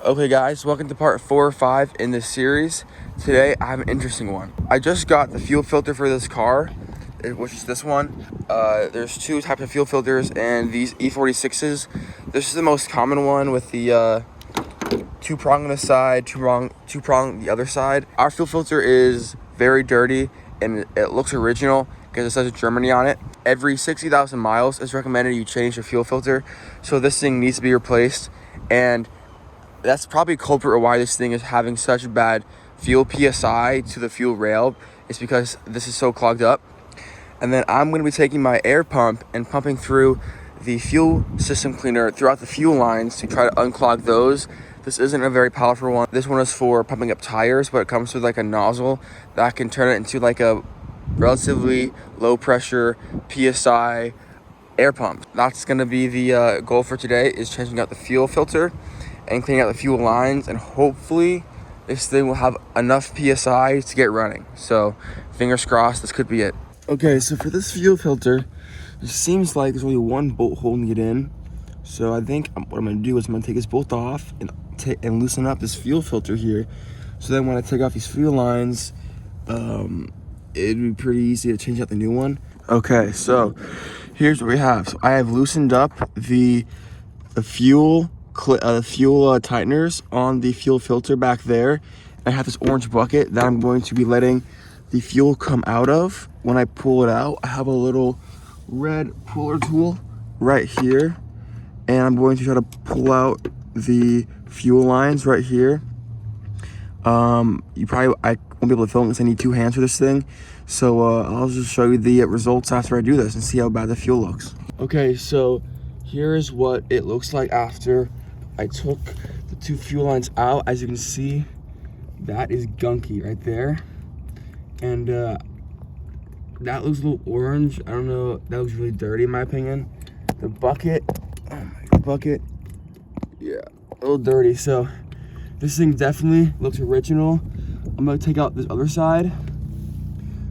Okay guys, welcome to part 4 or 5 in this series. Today I have an interesting one. I just got the fuel filter for this car, which is this one. There's two types of fuel filters and these E46s. This is the most common one with the two prong on the side, two prong the other side. Our fuel filter is very dirty and it looks original because it says Germany on it. Every 60,000 miles is recommended you change the fuel filter. So this thing needs to be replaced, and that's probably a culprit of why this thing is having such bad fuel PSI to the fuel rail. It's because this is so clogged up. And then I'm going to be taking my air pump and pumping through the fuel system cleaner throughout the fuel lines to try to unclog those. This isn't a very powerful one. This one is for pumping up tires, but it comes with like a nozzle that can turn it into like a relatively low pressure PSI air pump. That's going to be the goal for today, is changing out the fuel filter and cleaning out the fuel lines, and hopefully this thing will have enough PSI to get running. So fingers crossed, this could be it. Okay, so for this fuel filter, it seems like there's only one bolt holding it in. So I think what I'm gonna do is I'm gonna take this bolt off and loosen up this fuel filter here. So then when I take off these fuel lines, it'd be pretty easy to change out the new one. Okay, so here's what we have. So I have loosened up the fuel tighteners on the fuel filter back there. I have this orange bucket that I'm going to be letting the fuel come out of. When I pull it out, I have a little red puller tool right here, and I'm going to try to pull out the fuel lines right here. I won't be able to film this. I need two hands for this thing, so I'll just show you the results after I do this and see how bad the fuel looks. Okay, so here's what it looks like after I took the two fuel lines out. As you can see, that is gunky right there, and that looks a little orange. I don't know, that looks really dirty in my opinion. The bucket, oh my God, bucket, yeah, a little dirty. So this thing definitely looks original. I'm gonna take out this other side.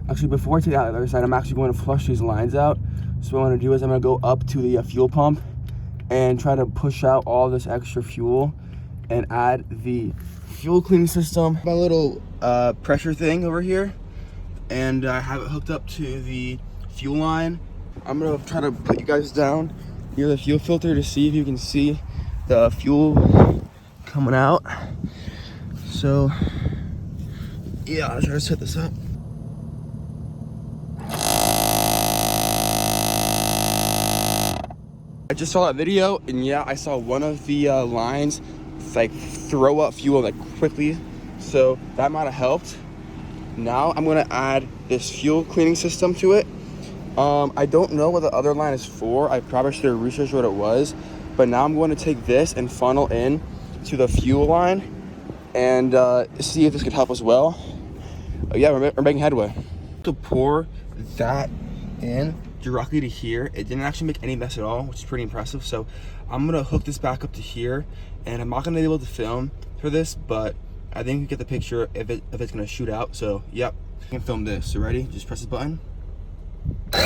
Actually, before I take out the other side, I'm actually going to flush these lines out. So what I'm gonna do is I'm gonna go up to the fuel pump and try to push out all this extra fuel and add the fuel cleaning system. My little pressure thing over here, and I have it hooked up to the fuel line. I'm gonna try to put you guys down near the fuel filter to see if you can see the fuel coming out. So yeah, I'll try to set this up. I just saw that video, and yeah, I saw one of the lines like throw up fuel like quickly, so that might have helped. Now I'm gonna add this fuel cleaning system to it. I don't know what the other line is for. I probably should have researched what it was, but now I'm going to take this and funnel in to the fuel line and see if this could help as well. Yeah, we're making headway. To pour that in directly to here, it didn't actually make any mess at all, which is pretty impressive. So I'm gonna hook this back up to here, and I'm not gonna be able to film for this, but I think you get the picture if it's gonna shoot out. So yep, I can film this. So ready? Just press this button. All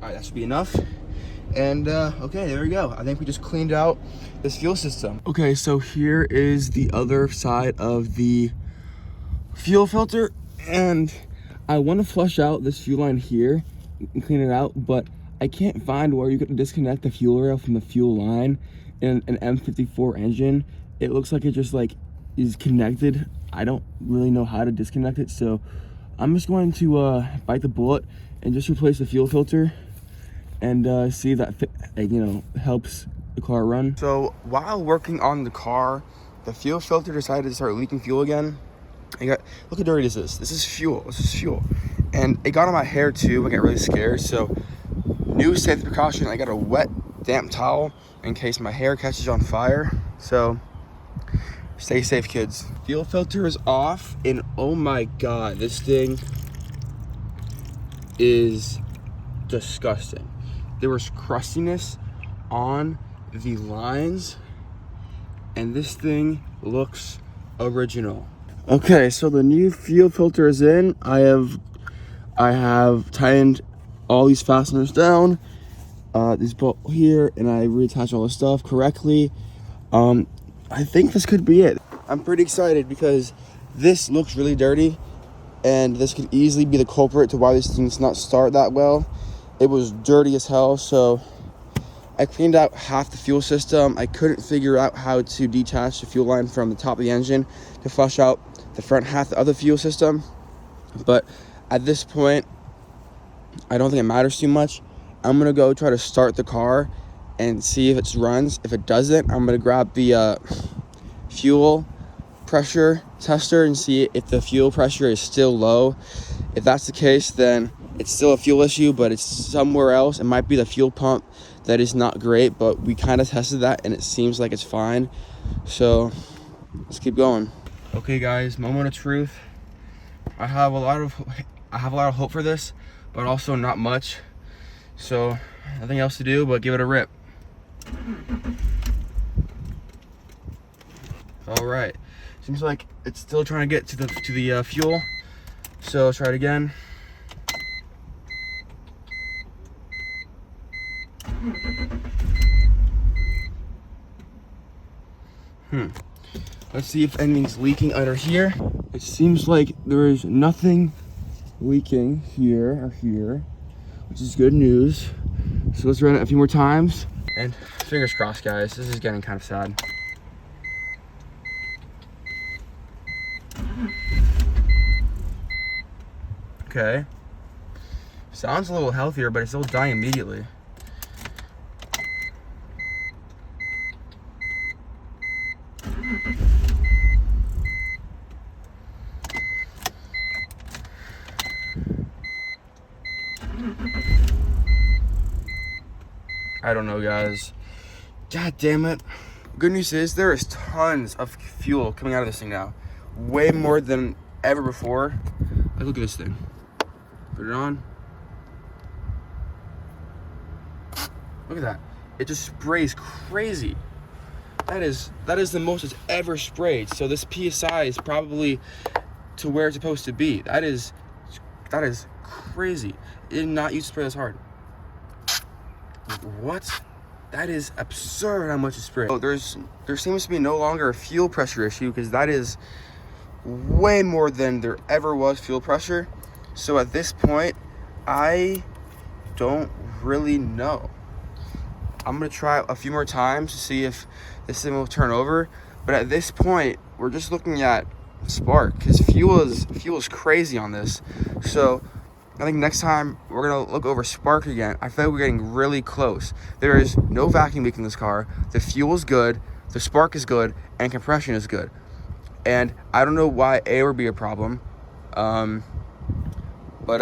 right, that should be enough. And okay, there we go. I think we just cleaned out this fuel system. Okay, so here is the other side of the fuel filter, and I want to flush out this fuel line here and clean it out, but I can't find where you can disconnect the fuel rail from the fuel line in an M54 engine. It looks like it just like is connected. I don't really know how to disconnect it, so I'm just going to bite the bullet and just replace the fuel filter and see if that helps the car run. So while working on the car, the fuel filter decided to start leaking fuel again. Look how dirty this is. This is fuel. This is fuel, and it got on my hair too. I got really scared. So new safety precaution: I got a wet, damp towel in case my hair catches on fire. So stay safe, kids. Fuel filter is off, and oh my God, this thing is disgusting. There was crustiness on the lines, and this thing looks original. Okay, so the new fuel filter is in. I have tightened all these fasteners down, this bolt here, and I reattach all the stuff correctly. I think this could be it. I'm pretty excited because this looks really dirty, and this could easily be the culprit to why this thing's not start that well. It was dirty as hell, so I cleaned out half the fuel system. I couldn't figure out how to detach the fuel line from the top of the engine to flush out the front half of the fuel system. But at this point, I don't think it matters too much. I'm gonna go try to start the car and see if it runs. If it doesn't, I'm gonna grab the fuel pressure tester and see if the fuel pressure is still low. If that's the case, then it's still a fuel issue, but it's somewhere else. It might be the fuel pump that is not great, but we kind of tested that and it seems like it's fine. So let's keep going. Okay guys, moment of truth. I have a lot of hope for this, but also not much. So nothing else to do but give it a rip. All right, seems like it's still trying to get to the fuel. So let's try it again. Let's see if anything's leaking under here. It seems like there is nothing leaking here or here, which is good news. So let's run it a few more times. And fingers crossed, guys. This is getting kind of sad. Okay. Sounds a little healthier, but it's still dying immediately. I don't know, guys. God damn it. Good news is there is tons of fuel coming out of this thing now. Way more than ever before. Like, look at this thing. Put it on. Look at that. It just sprays crazy. That is the most it's ever sprayed. So this PSI is probably to where it's supposed to be. That is crazy. It did not used to spray this hard. What? That is absurd how much it sprayed. Oh, there seems to be no longer a fuel pressure issue, because that is way more than there ever was fuel pressure. So at this point, I don't really know. I'm gonna try a few more times to see if this thing will turn over. But at this point, we're just looking at spark, because fuel is crazy on this. So I think next time we're gonna look over spark again. I feel like we're getting really close. There is no vacuum leak in this car. The fuel is good, the spark is good, and compression is good. And I don't know why A would be a problem. But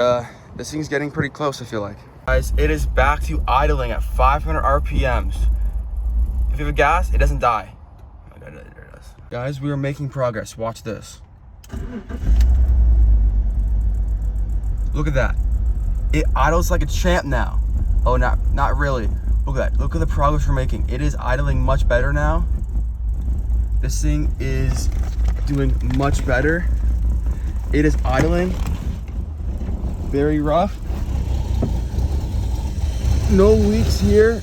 this thing's getting pretty close, I feel like. Guys, it is back to idling at 500 RPMs. If you have gas, it doesn't die. Oh my God, there it does. Guys, we are making progress. Watch this. Look at that. It idles like a champ now. Oh, not really. Look at that. Look at the progress we're making. It is idling much better now. This thing is doing much better. It is idling very rough. No leaks here.